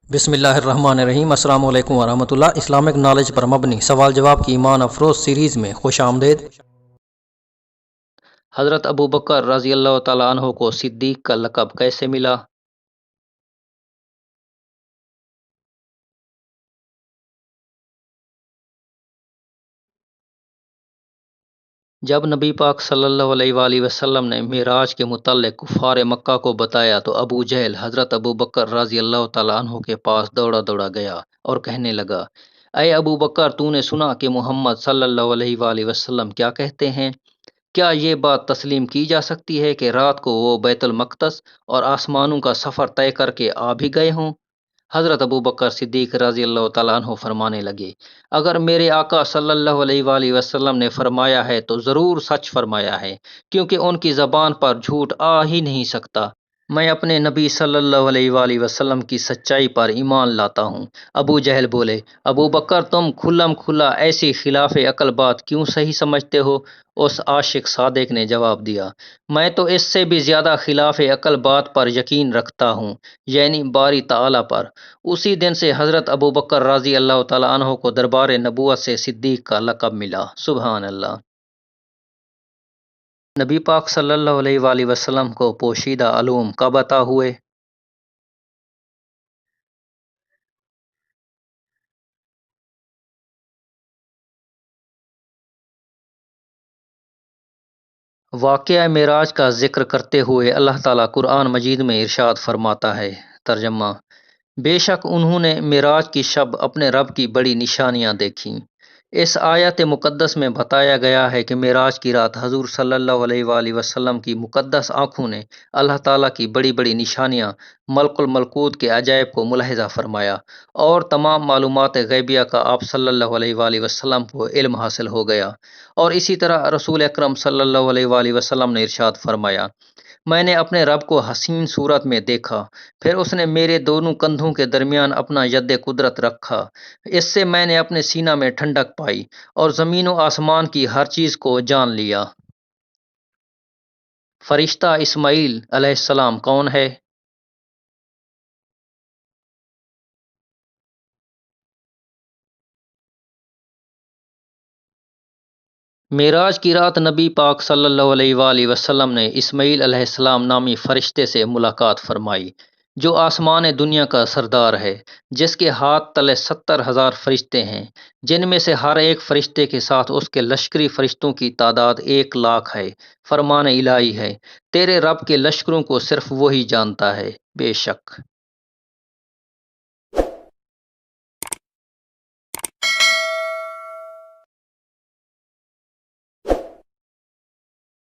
بسم اللہ الرحمن الرحیم۔ السلام علیکم ورحمۃ اللہ۔ اسلامک نالج پر مبنی سوال جواب کی ایمان افروز سیریز میں خوش آمدید۔ حضرت ابوبکر رضی اللہ تعالیٰ عنہ کو صدیق کا لقب کیسے ملا؟ جب نبی پاک صلی اللہ علیہ وآلہ وسلم نے معراج کے متعلق کفار مکہ کو بتایا تو ابو جہل حضرت ابوبکر رضی اللہ تعالیٰ عنہ کے پاس دوڑا دوڑا گیا اور کہنے لگا، اے ابو بکر، تو نے سنا کہ محمد صلی اللہ علیہ وآلہ وسلم کیا کہتے ہیں؟ کیا یہ بات تسلیم کی جا سکتی ہے کہ رات کو وہ بیت المقدس اور آسمانوں کا سفر طے کر کے آ بھی گئے ہوں؟ حضرت ابوبکر صدیق رضی اللہ تعالیٰ عنہ فرمانے لگے، اگر میرے آقا صلی اللہ علیہ وآلہ وسلم نے فرمایا ہے تو ضرور سچ فرمایا ہے، کیونکہ ان کی زبان پر جھوٹ آ ہی نہیں سکتا۔ میں اپنے نبی صلی اللہ علیہ وآلہ وسلم کی سچائی پر ایمان لاتا ہوں۔ ابو جہل بولے، ابو بکر، تم کھلم کھلا ایسی خلاف عقل بات کیوں صحیح سمجھتے ہو؟ اس عاشق صادق نے جواب دیا، میں تو اس سے بھی زیادہ خلاف عقل بات پر یقین رکھتا ہوں، یعنی باری تعالیٰ پر۔ اسی دن سے حضرت ابوبکر رضی اللہ تعالیٰ عنہ کو دربار نبوت سے صدیق کا لقب ملا۔ سبحان اللہ۔ نبی پاک صلی اللہ علیہ وآلہ وسلم کو پوشیدہ علوم کب عطا ہوئے؟ واقعہ معراج کا ذکر کرتے ہوئے اللہ تعالیٰ قرآن مجید میں ارشاد فرماتا ہے، ترجمہ: بے شک انہوں نے معراج کی شب اپنے رب کی بڑی نشانیاں دیکھیں۔ اس آیت مقدس میں بتایا گیا ہے کہ معراج کی رات حضور صلی اللہ علیہ وآلہ وسلم کی مقدس آنکھوں نے اللہ تعالیٰ کی بڑی بڑی نشانیاں، ملک الملکوت کے عجائب کو ملاحظہ فرمایا، اور تمام معلومات غیبیہ کا آپ صلی اللہ علیہ وآلہ وسلم کو علم حاصل ہو گیا۔ اور اسی طرح رسول اکرم صلی اللہ علیہ وآلہ وسلم نے ارشاد فرمایا، میں نے اپنے رب کو حسین صورت میں دیکھا، پھر اس نے میرے دونوں کندھوں کے درمیان اپنا ید قدرت رکھا، اس سے میں نے اپنے سینہ میں ٹھنڈک پائی اور زمین و آسمان کی ہر چیز کو جان لیا۔ فرشتہ اسماعیل علیہ السلام کون ہے؟ معراج کی رات نبی پاک صلی اللہ علیہ وآلہ وسلم نے اسماعیل علیہ السلام نامی فرشتے سے ملاقات فرمائی، جو آسمان دنیا کا سردار ہے، جس کے ہاتھ تلے 70,000 فرشتے ہیں، جن میں سے ہر ایک فرشتے کے ساتھ اس کے لشکری فرشتوں کی تعداد 1,00,000 ہے۔ فرمان الہی ہے، تیرے رب کے لشکروں کو صرف وہی جانتا ہے، بے شک